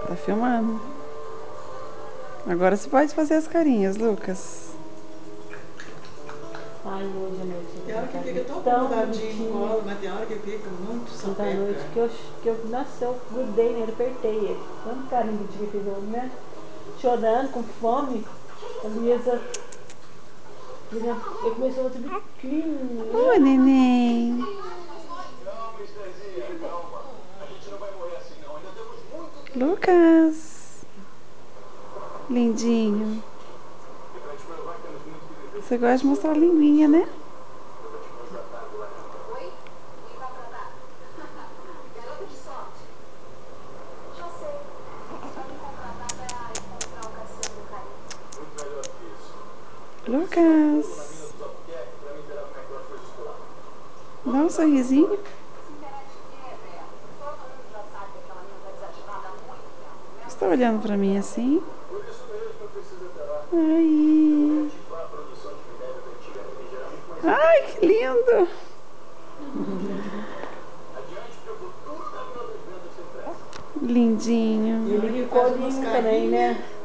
Tá filmando. Agora você pode fazer as carinhas, Lucas. Ai, hoje à noite. Tem hora que fica tão acomodadinho no colo, mas tem hora que fica muito Ontem à noite nossa, eu grudei nele, apertei ele. Tanto carinho que tinha feito, né? Chorando, com fome. A Luísa, ele começou a fazer biquinho. Oi, neném. Lucas. Lindinho. Você gosta de mostrar a linguinha, né? Lucas. Dá um sorrisinho. Você tá olhando pra mim assim? Ai. Ai, que lindo. Lindinho. Ele ficou lindo também, né?